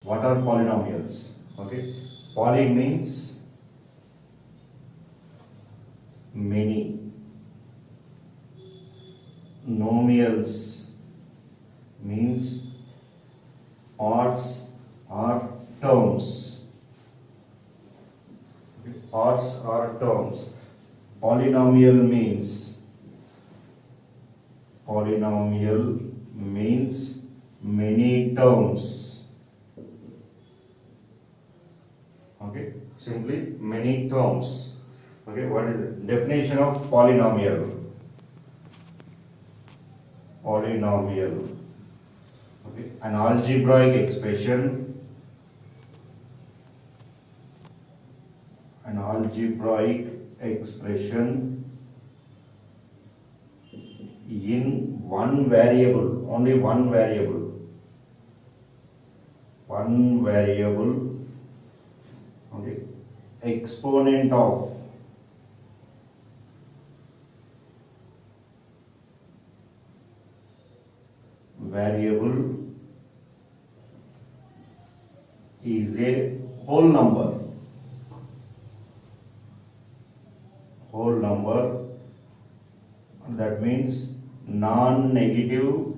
What are polynomials? Okay, poly means many, nomials means parts or terms. Parts or terms. Polynomial means many terms. Okay, simply many terms. Okay, what is the definition of polynomial? Polynomial, okay, an algebraic expression, in one variable, only one variable, okay, exponent of variable is a whole number, that means non-negative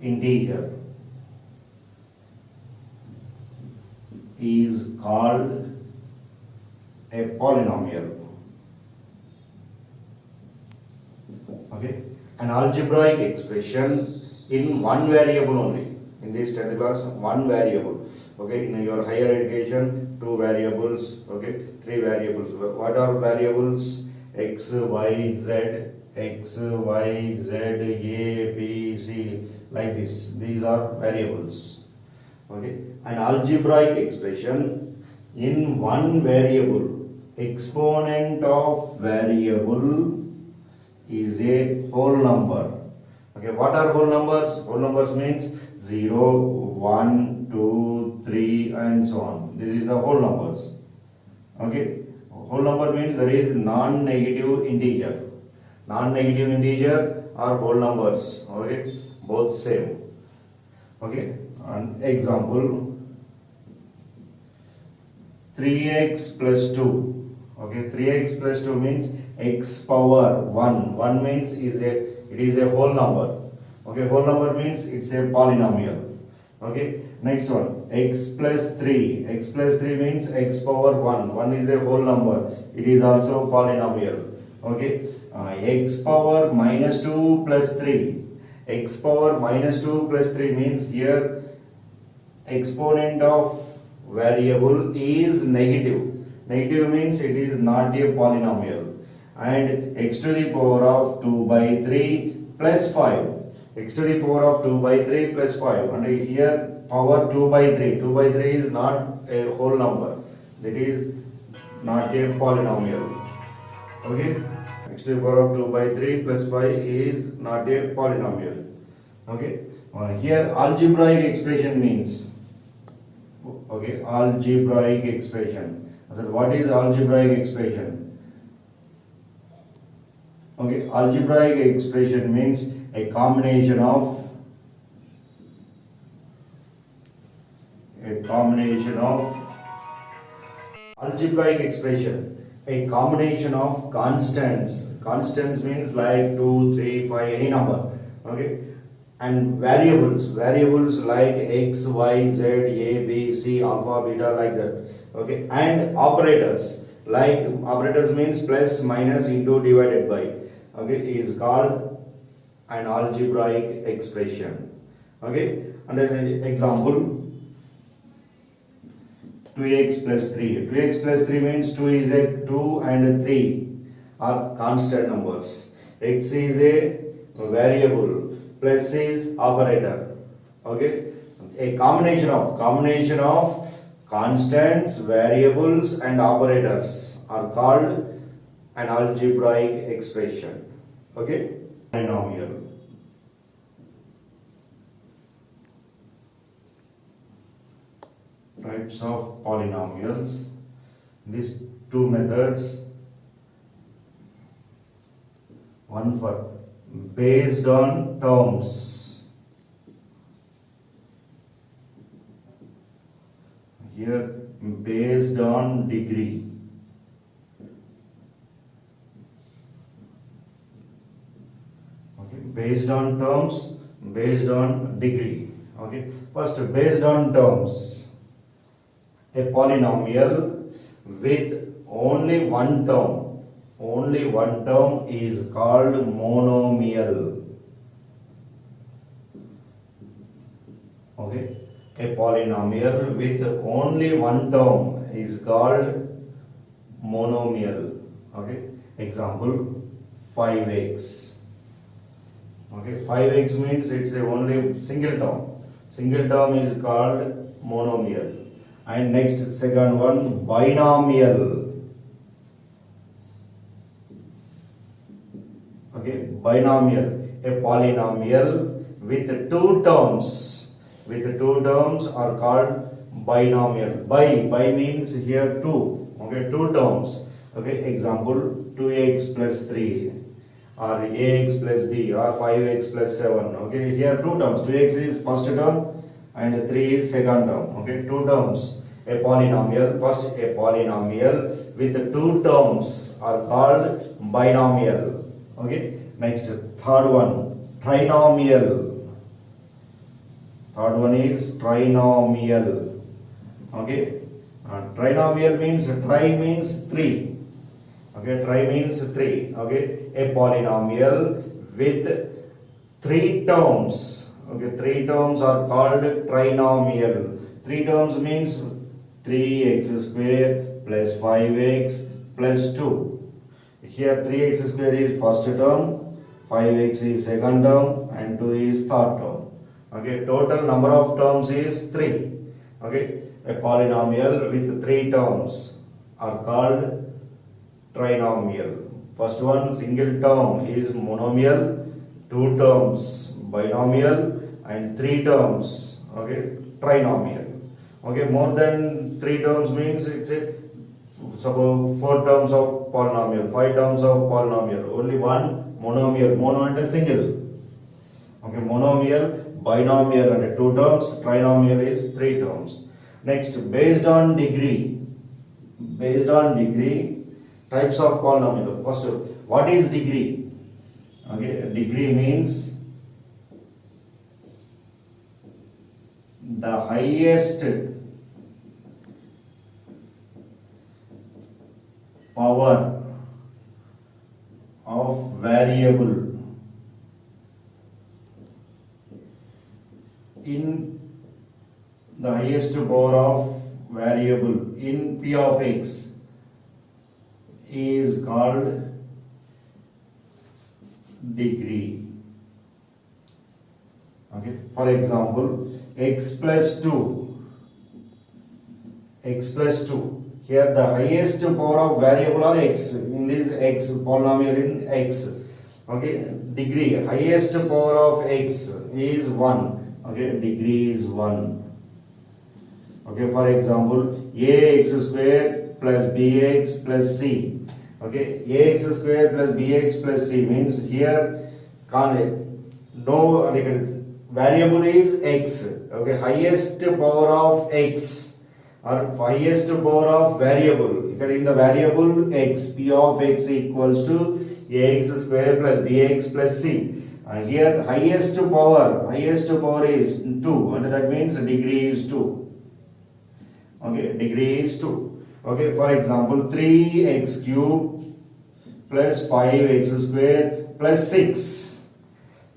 integer is called a polynomial. Okay, an algebraic expression in one variable only. In this 10th class, one variable. Okay, in your higher education, two variables. Okay, three variables. What are variables? X, Y, Z, A, B, C, like this. These are variables. Okay, an algebraic expression in one variable, exponent of variable is a whole number. Okay, what are whole numbers? Whole numbers means 0, 1, 2, 3 and so on. This is the whole numbers. Okay, whole number means there is non-negative integer. Non-negative integer are whole numbers. Okay, both same. Okay, an example, 3x plus 2. Okay, 3x plus 2 means x power 1. 1 means it is a whole number. Okay, whole number means it's a polynomial. Okay, next one, x plus 3. X plus 3 means x power 1. 1 is a whole number. It is also polynomial. Okay, x power minus 2 plus 3. X power minus 2 plus 3 means here exponent of variable is negative. Negative means it is not a polynomial. And x to the power of 2 by 3 plus 5. X to the power of 2 by 3 plus 5. And here power 2 by 3. 2 by 3 is not a whole number. That is not a polynomial. Okay. X to the power of 2 by 3 plus 5 is not a polynomial. Okay. Here algebraic expression means, okay, algebraic expression. What is algebraic expression? Okay, algebraic expression means a combination of algebraic expression, a combination of constants. Constants means like 2, 3, 5, any number. Okay, and variables like x, y, z, a, b, c, alpha, beta, like that. Okay, and operators, like operators means plus, minus, into, divided by. Okay, is called an algebraic expression. Okay, and an example, 2x plus 3. 2x plus 3 means 2 is a 2 and 3 are constant numbers. X is a variable, plus is operator. Okay, a combination of constants, variables and operators are called an algebraic expression. Okay, polynomial. Types of polynomials. These two methods, one for based on terms, here based on degree. Okay, based on terms, based on degree. Okay, first based on terms, a polynomial with only one term is called monomial. Okay, a polynomial with only one term is called monomial. Okay, example 5x. Okay, 5x means it's a only single term. Single term is called monomial. And next, second one, binomial. Okay, binomial, a polynomial with two terms. Are called binomial. By means here two. Okay, two terms. Okay, example 2x plus 3 or ax plus b or 5x plus 7. Okay, here two terms. 2x is first term and 3 is second term. Okay, two terms. A polynomial. First, a polynomial with two terms are called binomial. Okay, next, third one, trinomial. Third one is trinomial. Okay, trinomial means tri means 3. Okay, tri means 3. Okay, a polynomial with three terms. Okay, three terms are called trinomial. Three terms means 3x square plus 5x plus 2. Here 3x square is first term, 5x is second term and 2 is third term. Okay, total number of terms is 3. Okay, a polynomial with three terms are called trinomial. First one, single term is monomial, two terms binomial and three terms, okay, trinomial. Okay, more than three terms means it's a suppose 4 terms of polynomial, 5 terms of polynomial, only one monomial, mono and a single. Okay, monomial, binomial and 2 terms, trinomial is 3 terms. Next, based on degree. Based on degree, types of polynomial. First, what is degree? Okay, degree means the highest power of variable in the highest power of variable in P of x is called degree. Okay, for example, x plus 2, here the highest power of variable are x, in this x, polynomial in x. Okay, degree, highest power of x is 1. Okay, degree is 1. Okay, for example, ax square plus bx plus c. Okay, ax square plus bx plus c means here no variable is x. Okay, highest power of x or highest power of variable. In the variable x, p of x equals to ax square plus bx plus c. Here highest power is 2, and that means degree is 2. Okay, degree is 2. Okay, for example, 3x cube plus 5x square plus 6.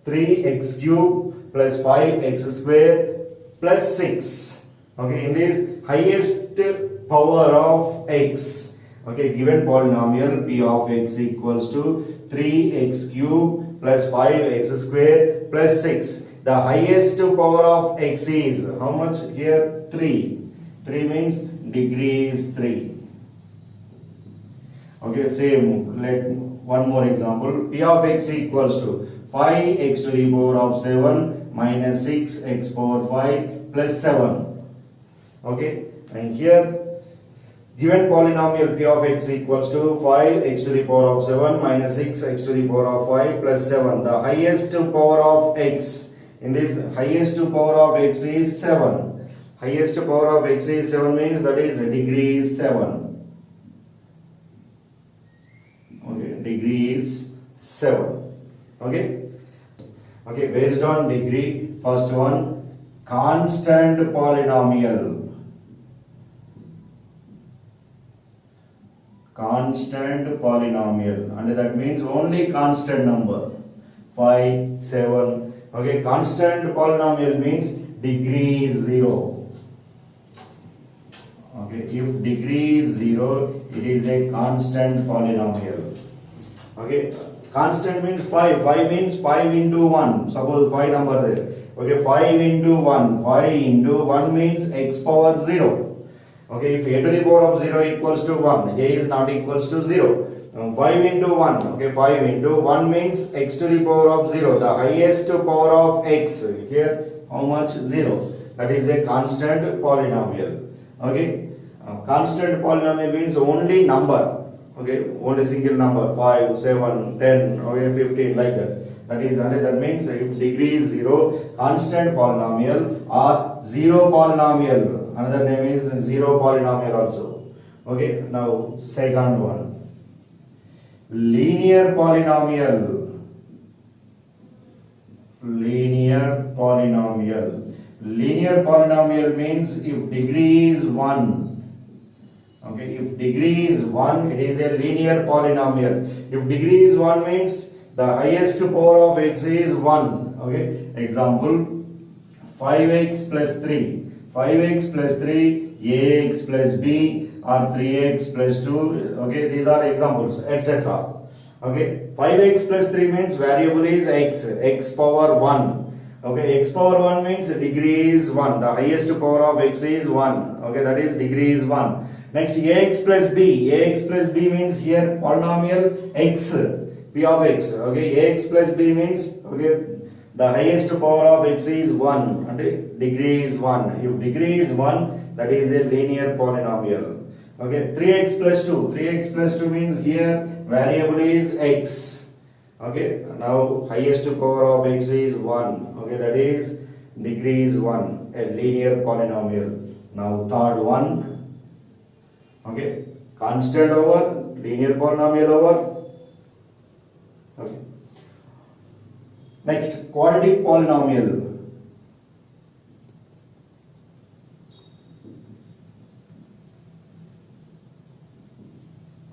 3x cube plus 5x square plus 6. Okay, in this highest power of x. Okay, given polynomial p of x equals to 3x cube plus 5x square plus 6. The highest power of x is how much? Here 3. 3 means degree is 3. Okay, same. Let one more example. P of x equals to 5x to the power of 7 minus 6x power 5 plus 7. Okay, and here given polynomial p of x equals to 5x to the power of 7 minus 6x to the power of 5 plus 7. The highest power of x, in this highest power of x is 7. highest power of x is 7 means that is degree is 7. Okay, degree is 7. Okay, based on degree, first one, constant polynomial. Constant polynomial, and that means only constant number, 5, 7. Okay, constant polynomial means degree is 0. Okay, if degree is 0, it is a constant polynomial. Okay, constant means 5. 5 means 5 into 1. Suppose 5 number there. Okay, 5 into 1. 5 into 1 means x power 0. Okay, if a to the power of 0 equals to 1, a is not equals to 0. 5 into 1. Okay, 5 into 1 means x to the power of 0. The highest power of x. Here, how much? 0. That is a constant polynomial. Okay, constant polynomial means only number. Okay, only single number, 5, 7, 10, okay, 15, like that. That means if degree is 0, constant polynomial or zero polynomial. Another name is zero polynomial also. Okay, now second one, linear polynomial. Linear polynomial. Linear polynomial means if degree is 1. Okay, if degree is 1, it is a linear polynomial. If degree is 1 means the highest power of x is 1. Okay, example, 5x plus 3. 5x plus 3, ax plus b, or 3x plus 2. Okay, these are examples, etc. Okay, 5x plus 3 means variable is x power 1. Okay, x power 1 means degree is 1. The highest power of x is 1. Okay, that is degree is 1. Next, ax plus b. Ax plus b means here polynomial x, p of x. Okay, ax plus b means, okay, the highest power of x is 1 and degree is 1. If degree is 1, that is a linear polynomial. Okay, 3x plus 2. 3x plus 2 means here variable is x. Okay, now highest power of x is 1. Okay, that is degree is 1, a linear polynomial. Now third one. Okay, constant over linear polynomial over. Okay, next, quadratic polynomial.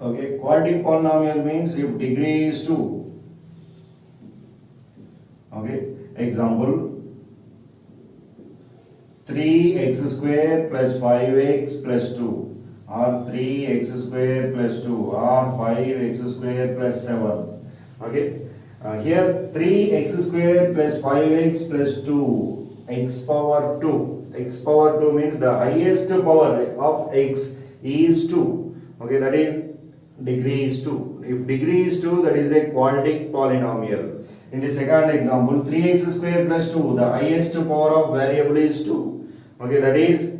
Okay, quadratic polynomial means if degree is 2. Okay, example, 3x square plus 5x plus 2, or 3x square plus 2, or 5x square plus 7. Okay, here 3x square plus 5x plus 2, x power 2. X power 2 means the highest power of x is 2. Okay, that is degree is 2. If degree is 2, that is a quadratic polynomial. In the second example, 3x square plus 2, the highest power of variable is 2. Okay, that is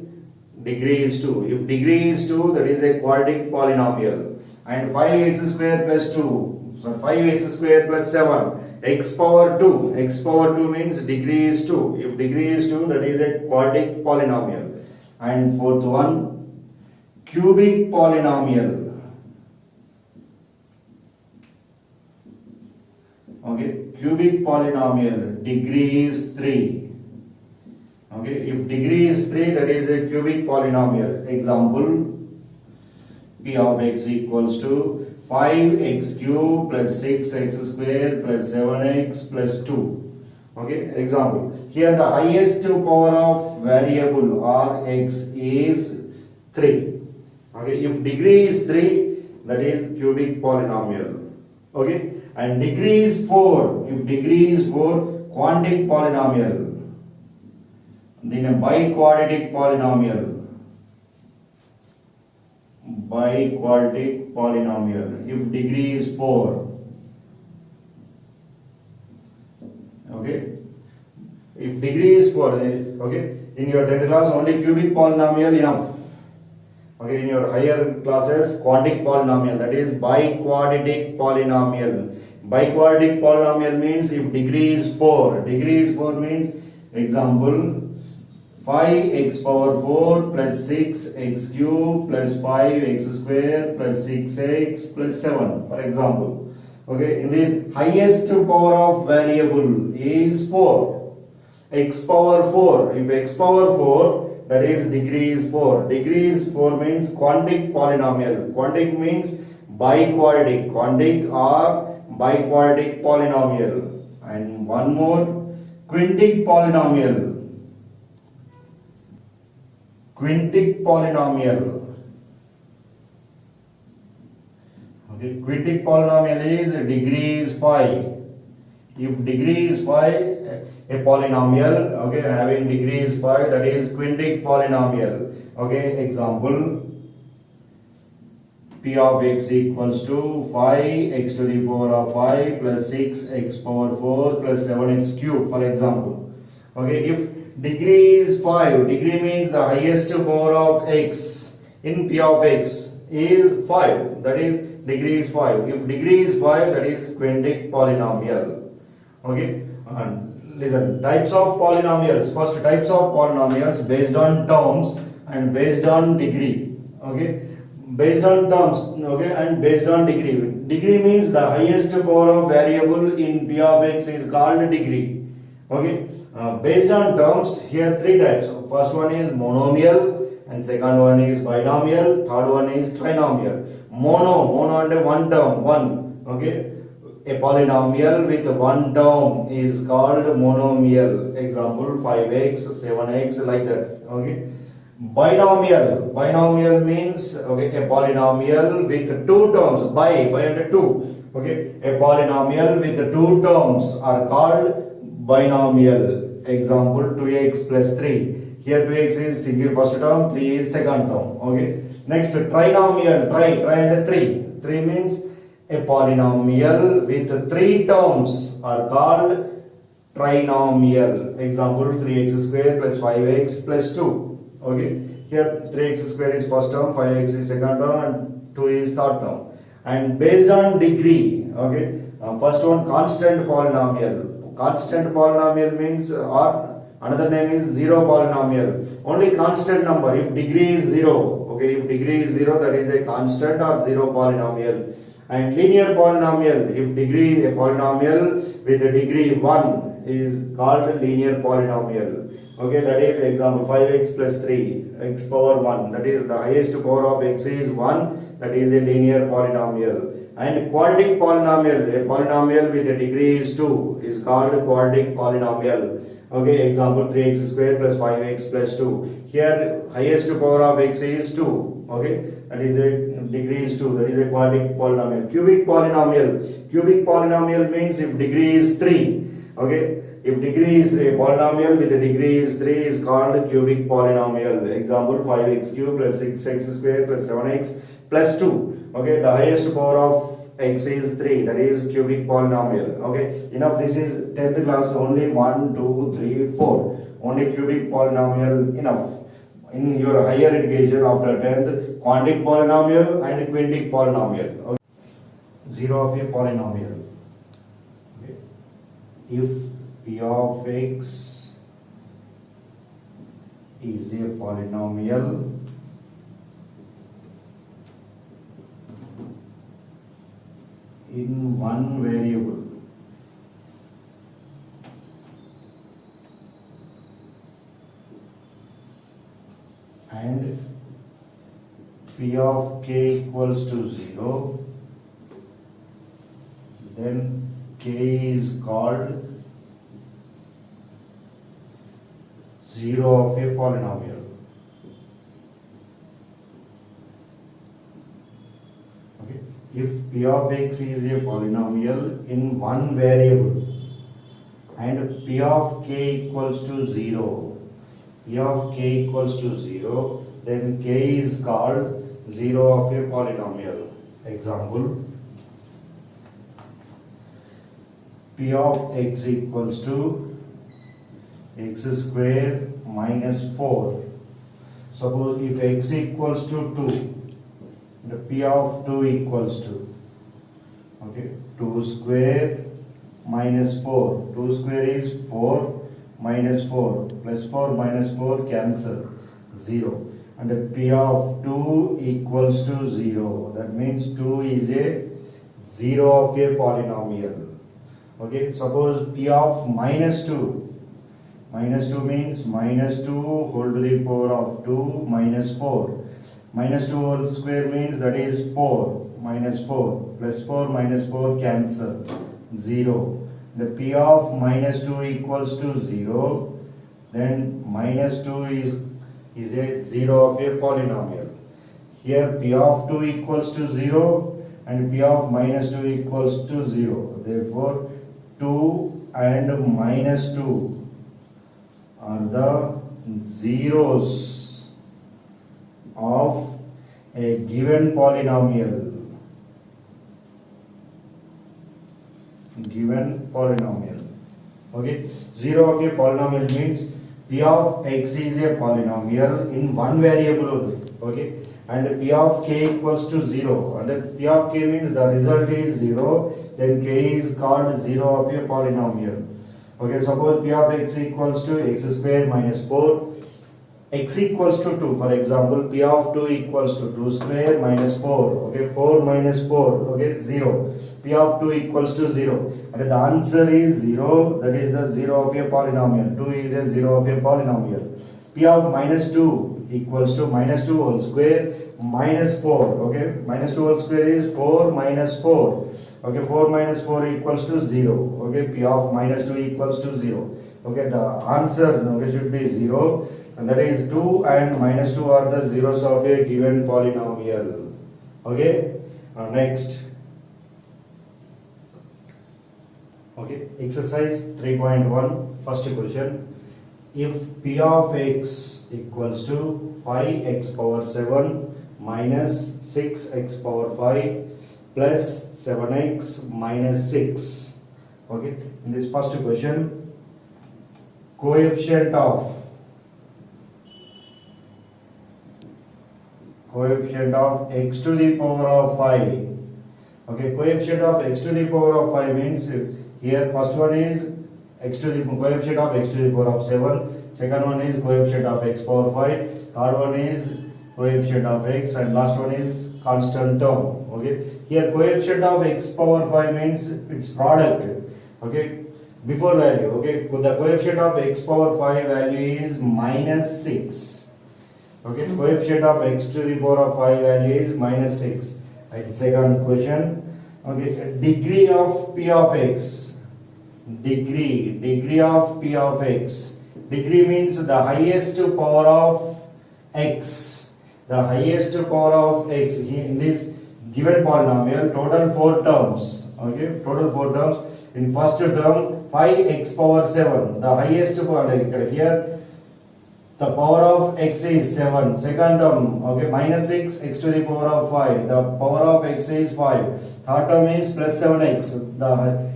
degree is 2. If degree is 2, that is a quadratic polynomial. And 5x square plus 2, so 5x square plus 7, x power 2. X power 2 means degree is 2. If degree is 2, that is a quadratic polynomial. And fourth one, cubic polynomial. Okay, cubic polynomial, degree is 3. Okay, if degree is 3, that is a cubic polynomial. Example, p of x equals to 5x cube plus 6x square plus 7x plus 2. Okay, example, here the highest power of variable or x is 3. Okay, if degree is 3, that is cubic polynomial. Okay, and degree is 4. If degree is 4, quadratic polynomial. Then a biquadratic polynomial. Biquadratic polynomial. If degree is 4. Okay. If degree is 4, okay. In your 10th class, only cubic polynomial enough. Okay, in your higher classes, quadratic polynomial, that is biquadratic polynomial. Biquadratic polynomial means if degree is 4. Degree is 4 means, example, 5x power 4 plus 6x cube plus 5x square plus 6x plus 7, for example. Okay, in this highest power of variable is 4, x power 4. If x power 4, that is degree is 4. Degree is 4 means quantic polynomial. Quantic means biquadratic. Quantic or biquadratic polynomial. And one more, quintic polynomial. Quintic polynomial. Okay, quintic polynomial is degree is 5. If degree is 5, a polynomial, okay, having degree is 5, that is quintic polynomial. Okay, example, p of x equals to 5x to the power of 5 plus 6x power 4 plus 7x cube, for example. Okay, if degree is 5, degree means the highest power of x in p of x is 5, that is degree is 5. If degree is 5, that is quintic polynomial. Okay, and listen, types of polynomials. First, types of polynomials based on terms and based on degree. Okay, based on terms, okay, and based on degree. Degree means the highest power of variable in p of x is called degree. Okay, based on terms, here three types. First one is monomial, and second one is binomial, third one is trinomial. Mono under one term, one. Okay, a polynomial with one term is called monomial. Example, 5x, 7x, like that. Okay, binomial means, okay, a polynomial with two terms, by under two. Okay, a polynomial with two terms are called binomial. Example, 2x plus 3. Here 2x is single first term, 3 is second term. Okay, next trinomial, tri and 3. 3 means a polynomial with three terms are called trinomial. Example, 3x square plus 5x plus 2. Okay, here 3x square is first term, 5x is second term, and 2 is third term. And based on degree, okay, first one, constant polynomial. Constant polynomial means, or another name is zero polynomial. Only constant number. If degree is 0, okay, if degree is 0, that is a constant or zero polynomial. And linear polynomial, if degree a polynomial with a degree 1 is called linear polynomial. Okay, that is example, 5x plus 3, x power 1, that is the highest power of x is 1, that is a linear polynomial. And quadratic polynomial, a polynomial with a degree is 2 is called quadratic polynomial. Okay, example, 3x square plus 5x plus 2. Here highest power of x is 2. Okay, that is a degree is 2, that is a quadratic polynomial. Cubic polynomial. Cubic polynomial means if degree is 3. Okay, if degree is a polynomial with a degree is 3 is called cubic polynomial. Example, 5x cube plus 6x square plus 7x plus 2. Okay, the highest power of x is 3, that is cubic polynomial. Okay, enough. This is 10th class, only 1, 2, 3, 4. Only cubic polynomial enough. In your higher education after 10th, quantic polynomial and quintic polynomial. Okay. Zero of a polynomial. Okay. If p of x is a polynomial in one variable and p of k equals to 0, then k is called zero of a polynomial. Okay, if p of x is a polynomial in one variable and p of k equals to 0, p of k equals to 0, then k is called zero of a polynomial. Example, p of x equals to x square minus 4. Suppose if x equals to 2, the p of 2 equals to, okay, 2 square minus 4. 2 square is 4, minus 4 plus 4 minus 4 cancel 0, and p of 2 equals to 0. That means 2 is a 0 of a polynomial. Okay, suppose p of minus 2 means minus 2 whole to the power of 2 minus 4. Minus 2 whole square means that is 4 minus 4 plus 4 minus 4 cancel 0. The p of minus 2 equals to 0. Then minus 2 is a 0 of a polynomial. Here p of 2 equals to 0 and p of minus 2 equals to 0. Therefore 2 and minus 2 are the zeros of a given polynomial. Okay, 0 of a polynomial means p of x is a polynomial in one variable only. Okay, and p of k equals to 0, and p of k means the result is 0, then k is called 0 of a polynomial. Okay, suppose p of x equals to x square minus 4, x equals to 2. For example, p of 2 equals to 2 square minus 4. Okay, 4 minus 4, okay, 0. P of 2 equals to 0. And the answer is 0, that is the 0 of a polynomial. 2 is a 0 of a polynomial. P of minus 2 equals to minus 2 whole square minus 4. Okay, minus 2 whole square is 4 minus 4. Okay, 4 minus 4 equals to 0. Okay, p of minus 2 equals to 0. Okay, the answer should be 0, and that is 2 and minus 2 are the zeros of a given polynomial. Okay, next. Okay, exercise 3.1, first question. If p of x equals to 5x power 7 minus 6x power 5 plus 7x minus 6. Okay, in this first question, coefficient of x to the power of 5. Okay, coefficient of x to the power of 5 means here first one is coefficient of x to the power of 7, second one is coefficient of x power 5, third one is coefficient of x, and last one is constant term. Okay, here coefficient of x power 5 means its product. Okay, before value. Okay, the coefficient of x power 5 value is minus 6. Okay, coefficient of x to the power of 5 value is minus 6. And second question. Okay, degree of p of x. Degree of p of x. Degree means the highest power of x. The highest power of x in this given polynomial, total 4 terms. Okay, total 4 terms. In first term 5x power 7, the highest power here. The power of x is 7. Second term, okay, minus 6 x to the power of 5. The power of x is 5. Third term is plus 7x. The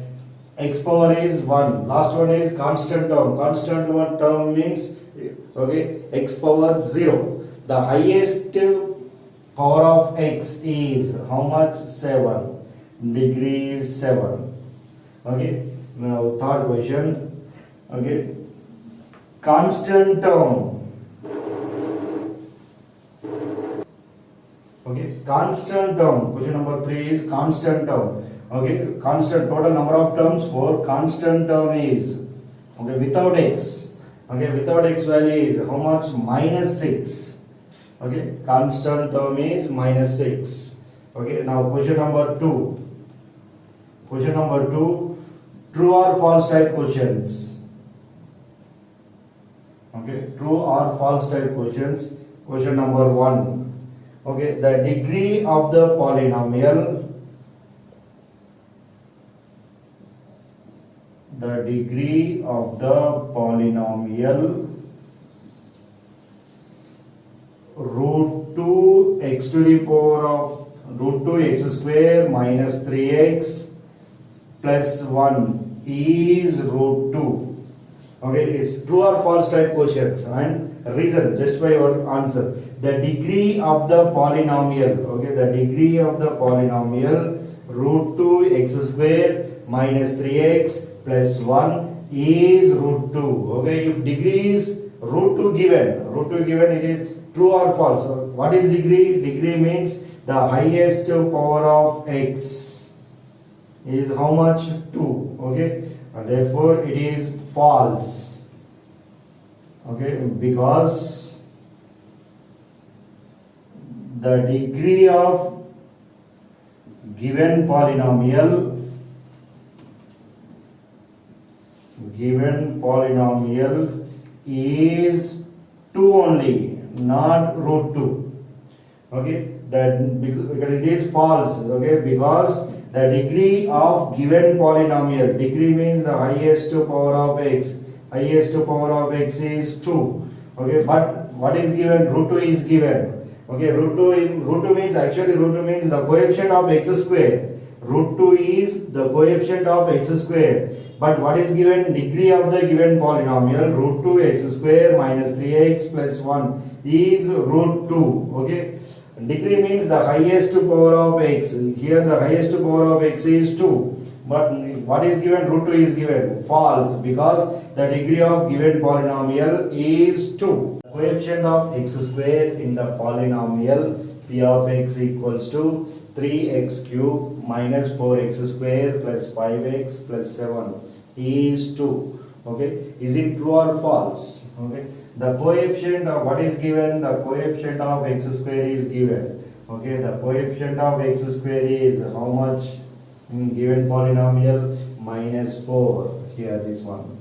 x power is 1. Last one is constant term. Constant term means, okay, x power 0. The highest power of x is how much? 7. Degree is 7. Okay. Now third question. Okay. Constant term. Okay, constant term. Question number 3 is constant term. Okay, constant, total number of terms for constant term is, okay, without x. Okay, without x value is how much? Minus 6. Okay, constant term is minus 6. Okay, now question number 2. Question number 2, true or false type questions. Okay, true or false type questions. Question number 1. Okay, the degree of the polynomial, root 2 x to the power of root 2 x square minus 3x plus 1 is root 2. Okay, it is true or false type questions, and reason, justify your answer. The degree of the polynomial, okay, the degree of the polynomial root 2 x square minus 3x plus 1 is root 2. Okay, if degree is root 2 given, it is true or false. So what is degree? Degree means the highest power of x is how much? 2. Okay, and therefore it is false. Okay, because the degree of given polynomial is 2 only, not root 2. Okay, that because it is false. Okay, because the degree of given polynomial, degree means the highest power of x, highest power of x is 2. Okay, but what is given? Root 2 is given. Okay, root 2 means, actually root 2 means the coefficient of x square. Root 2 is the coefficient of x square. But what is given? Degree of the given polynomial, root 2 x square minus 3x plus 1 is root 2. Okay, degree means the highest power of x. Here the highest power of x is 2. But what is given? Root 2 is given. False, because the degree of given polynomial is 2. Coefficient of x square in the polynomial p of x equals to 3x cube minus 4x square plus 5x plus 7 is 2. Okay, is it true or false? Okay, the coefficient of what is given? The coefficient of x square is given. Okay, the coefficient of x square is how much in given polynomial? Minus 4. Here this one.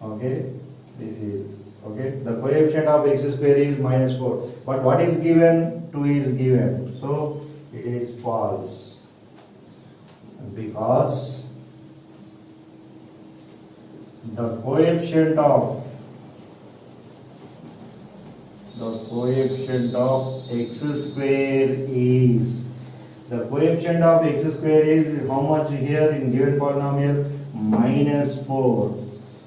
Okay, this is okay. The coefficient of x square is minus 4. But what is given? 2 is given. So it is false, because the coefficient of x square is how much here in given polynomial? Minus 4.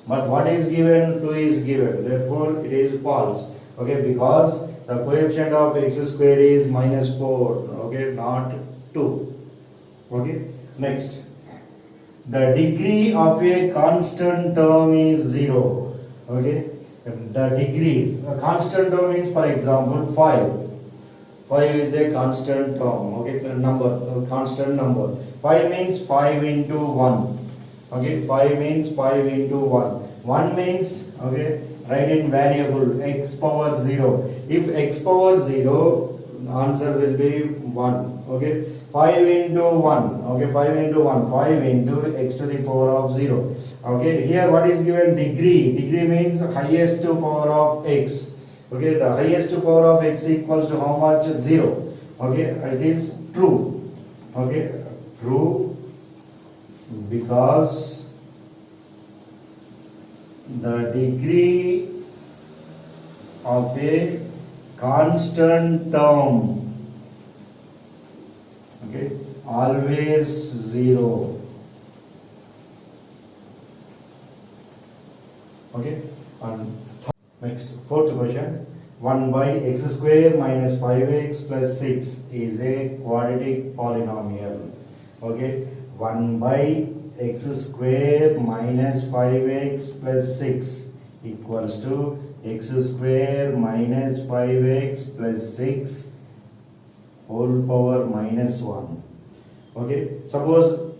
But what is given? 2 is given. Therefore it is false. Okay, because the coefficient of x square is minus 4. Okay, not 2. Okay, next. The degree of a constant term is 0. Okay, the degree, a constant term means, for example, 5. 5 is a constant term. Okay, constant number. 5 means 5 into 1. Okay, 5 means 5 into 1. 1 means, okay, write in variable x power 0. If x power 0, answer will be 1. Okay, 5 into 1. Okay, 5 into 1. 5 into x to the power of 0. Okay, here what is given? Degree. Degree means highest power of x. Okay, the highest power of x equals to how much? 0. Okay, it is true. Okay, true, because the degree of a constant term, okay, always 0. Okay, and next, fourth question. 1 by x square minus 5x plus 6 is a quadratic polynomial. Okay, 1 by x square minus 5x plus 6 equals to x square minus 5x plus 6 whole power minus 1. Okay, suppose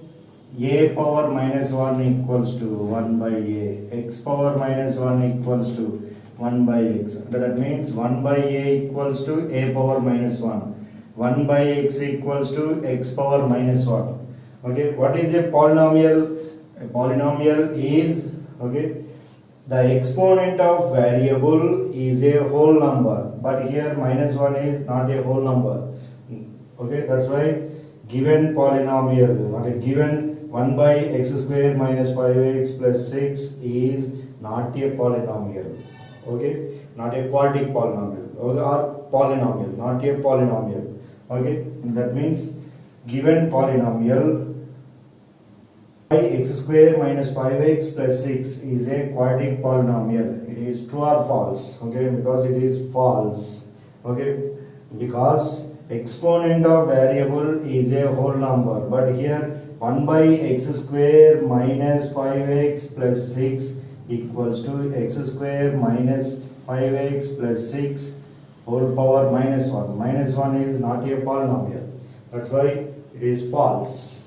a power minus 1 equals to 1 by a, x power minus 1 equals to 1 by x. That means 1 by a equals to a power minus 1. 1 by x equals to x power minus 1. Okay, what is a polynomial? A polynomial is, okay, the exponent of variable is a whole number, but here minus 1 is not a whole number. Okay, that's why given polynomial, not a given 1 by x square minus 5x plus 6 is not a polynomial. Okay, not a quadratic polynomial, or polynomial, not a polynomial. Okay, that means given polynomial by x square minus 5x plus 6 is a quadratic polynomial. It is true or false? Okay, because it is false. Okay, because exponent of variable is a whole number, but here 1 by x square minus 5x plus 6 equals to x square minus 5x plus 6 whole power minus 1. Minus 1 is not a polynomial. That's why it is false.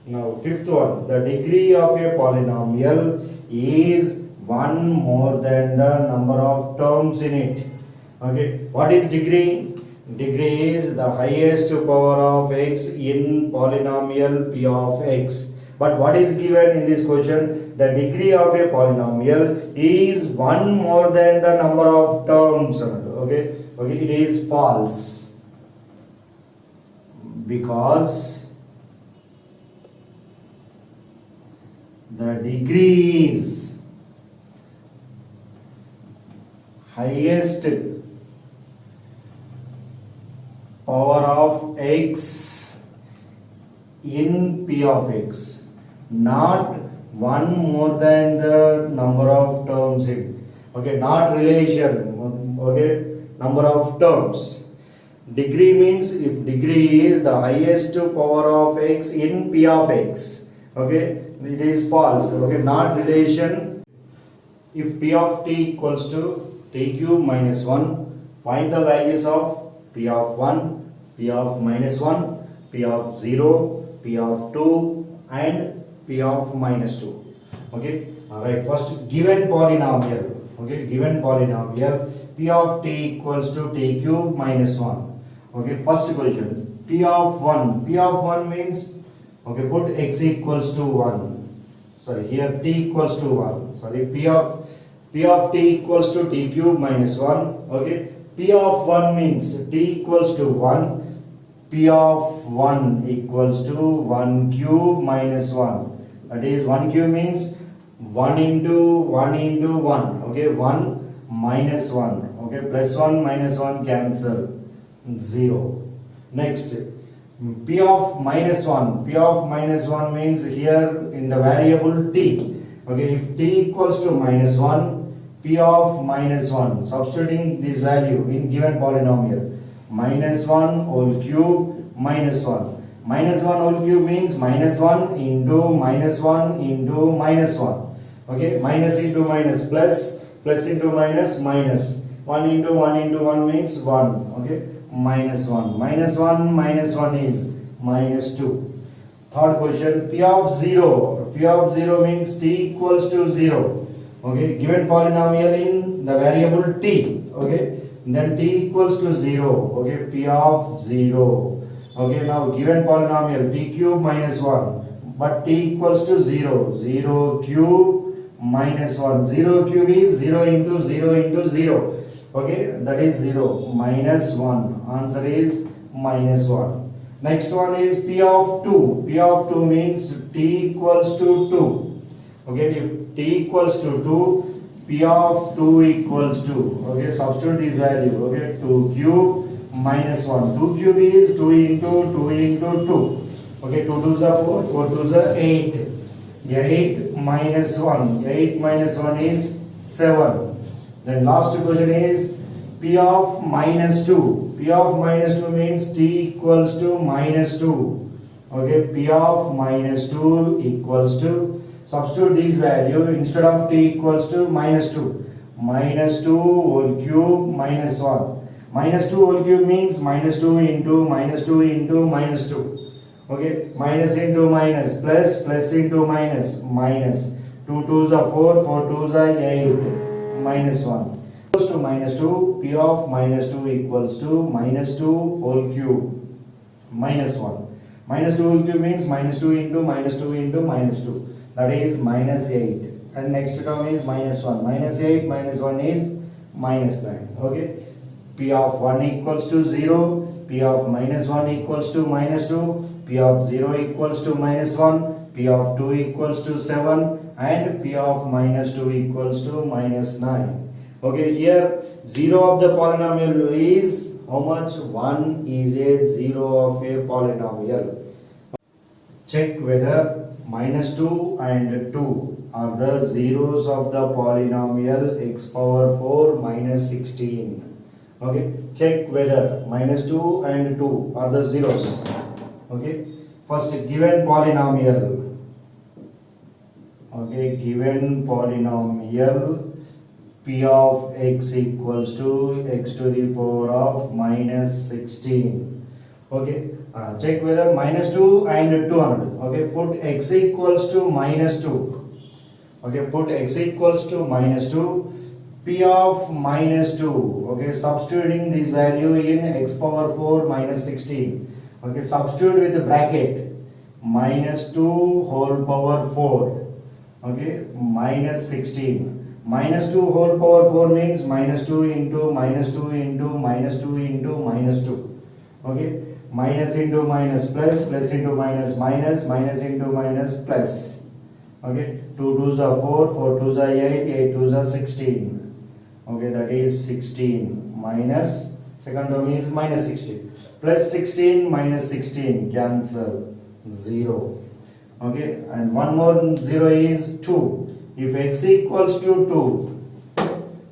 Now fifth one, the degree of a polynomial is 1 more than the number of terms in it. Okay, what is degree? Degree is the highest power of x in polynomial p of x. But what is given in this question? The degree of a polynomial is 1 more than the number of terms. Okay, it is false because the degree is highest power of x in p of x, not 1 more than the number of terms in. Okay, not relation. Okay, number of terms. Degree means if degree is the highest power of x in p of x. Okay, it is false. Okay, not relation. If p of t equals to t cube minus 1, find the values of p of 1, p of minus 1, p of 0, p of 2 and p of minus 2. Okay, alright, first given polynomial. Okay, given polynomial p of t equals to t cube minus 1. Okay, first question, p of 1 means, okay, put x equals to 1. Sorry, here t equals to 1. Sorry, p of t equals to t cube minus 1. Okay, p of 1 means t equals to 1. P of 1 equals to 1 cube minus 1. That is 1 cube means 1 into 1 into 1. Okay, 1 minus 1. Okay, plus 1 minus 1 cancel. 0. Next, p of minus 1. P of minus 1 means here in the variable t. Okay, if t equals to minus 1, p of minus 1, substituting this value in given polynomial. Minus 1 whole cube minus 1. Minus 1 whole cube means minus 1 into minus 1 into minus 1. Okay, minus into minus plus, plus into minus minus. 1 into 1 into 1 means 1. Okay, minus 1. Minus 1 minus 1 is minus 2. Third question, p of 0. P of 0 means t equals to 0. Okay, given polynomial in the variable t. Okay, then t equals to 0. Okay, p of 0. Okay, now given polynomial t cube minus 1, but t equals to 0. 0 cube minus 1. 0 cube is 0 into 0 into 0. Okay, that is 0. Minus 1. Answer is minus 1. Next one is p of 2. P of 2 means t equals to 2. Okay, if t equals to 2, p of 2 equals to, okay, substitute this value. Okay, 2 cube minus 1. 2 cube is 2 into 2 into 2. Okay, 2 2s are 4, 4 2s are 8. 8 minus 1. 8 minus 1 is 7. Then last question is p of minus 2. P of minus 2 means t equals to minus 2. Okay, p of minus 2 equals to, substitute this value instead of t equals to minus 2. Minus 2 whole cube minus 1. Minus 2 whole cube means minus 2 into minus 2 into minus 2. Okay, minus into minus, plus, plus into minus, minus. 2 2s are 4, 4 2s are 8, minus 1. Equals to minus 2, p of minus 2 equals to minus 2 whole cube minus 1. Minus 2 whole cube means minus 2 into minus 2 into minus 2. That is minus 8. And next term is minus 1. Minus 8 minus 1 is minus 9. Okay. P of 1 equals to 0. P of minus 1 equals to minus 2. P of 0 equals to minus 1. P of 2 equals to 7. And P of minus 2 equals to minus 9. Okay. Here 0 of the polynomial is how much? 1 is a 0 of a polynomial. Check whether minus 2 and 2 are the zeros of the polynomial x power 4 minus 16. Okay, check whether minus 2 and 2 are the zeros. Okay, First, given polynomial. Okay, given polynomial p of x equals to x to the power of minus 16. Okay, check whether minus 2 and 200. Okay, put x equals to minus 2. Okay, put x equals to minus 2. P of minus 2. Okay, substituting this value in x power 4 minus 16. Okay, substitute with the bracket minus 2 whole power 4. Okay, minus 16. Minus 2 whole power 4 means minus 2 into minus 2 into minus 2 into minus 2. Okay, minus into minus plus, plus into minus minus, minus into minus plus. Okay, 2 2s are 4, 4 2s are 8, 8 2s are 16. Okay, that is 16 minus, second term is minus 16. Plus 16 minus 16, cancel, 0. Okay, and one more 0 is 2. If x equals to 2,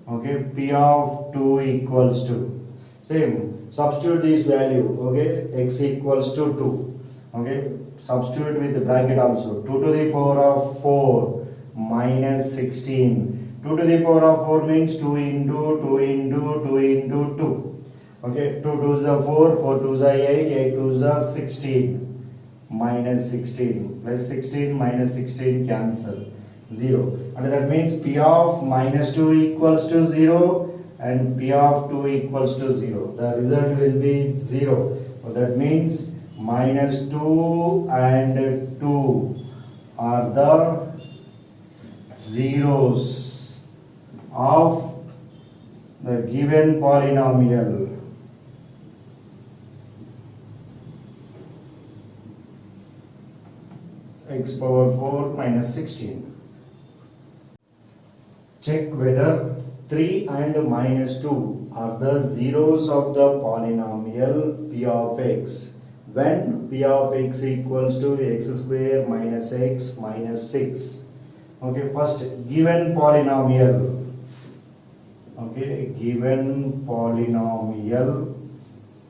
okay, p of 2 equals to, same, substitute this value, okay, x equals to 2, okay, substitute with the bracket also, 2 to the power of 4 minus 16, 2 to the power of 4 means 2 into 2 into 2 into 2, okay, 2 2s are 4, 4 2s are 8, 8 2s are 16, minus 16, plus 16 minus 16, cancel, 0, and that means p of minus 2 equals to 0 and p of 2 equals to 0. The result will be 0. So that means minus 2 and 2 are the zeros of the given polynomial. X power 4 minus 16. Check whether 3 and minus 2 are the zeros of the polynomial p of x when p of x equals to x square minus x minus 6. Okay, first given polynomial. Okay, given polynomial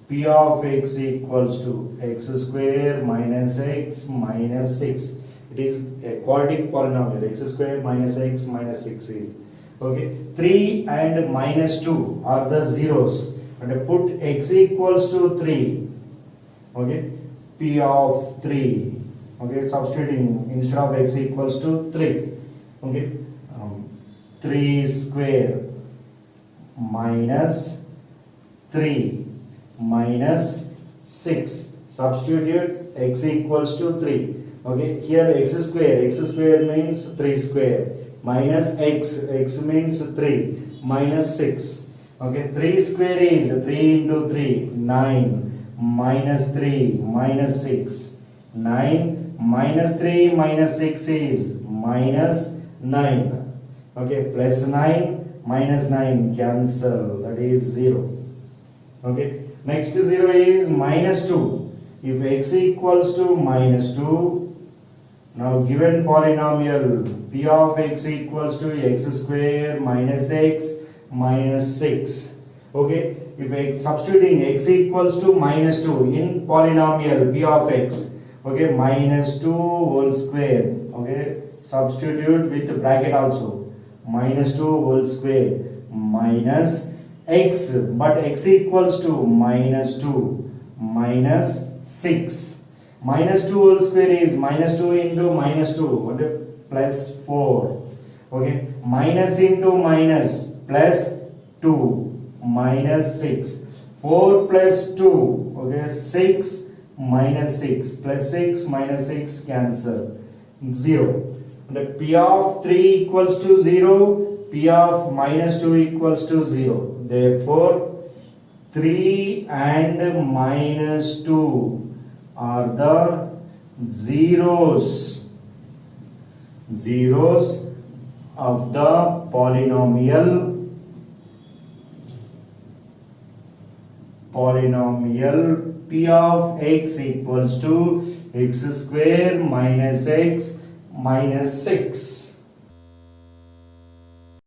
p of x equals to x square minus x minus 6. It is a quadratic polynomial. X square minus x minus 6 is. Okay, 3 and minus 2 are the zeros, and put x equals to 3. Okay, p of 3. Okay, substituting instead of x equals to 3. Okay, 3 square minus 3 minus 6. Substitute x equals to 3. Okay, here x square means 3 square, minus x means 3, minus 6. Okay, 3 square is 3 into 3, 9, minus 3, minus 6, 9, minus 3, minus 6 is minus 9. Okay, plus 9, minus 9, cancel, that is 0. Okay, next 0 is minus 2. If x equals to minus 2, now given polynomial p of x equals to x square minus x minus 6. Okay, if x, substituting x equals to minus 2 in polynomial p of x, okay, minus 2 whole square, okay, substitute with the bracket also, minus 2 whole square minus x, but x equals to minus 2 minus 6. Minus 2 whole square is minus 2 into minus 2, okay, plus 4. Okay, minus into minus, plus 2, minus 6. 4 plus 2, okay, 6, minus 6, plus 6, minus 6, cancel, 0. And p of 3 equals to 0, p of minus 2 equals to 0. Therefore, 3 and minus 2 are the zeros of the polynomial p of x equals to x square minus x minus 6.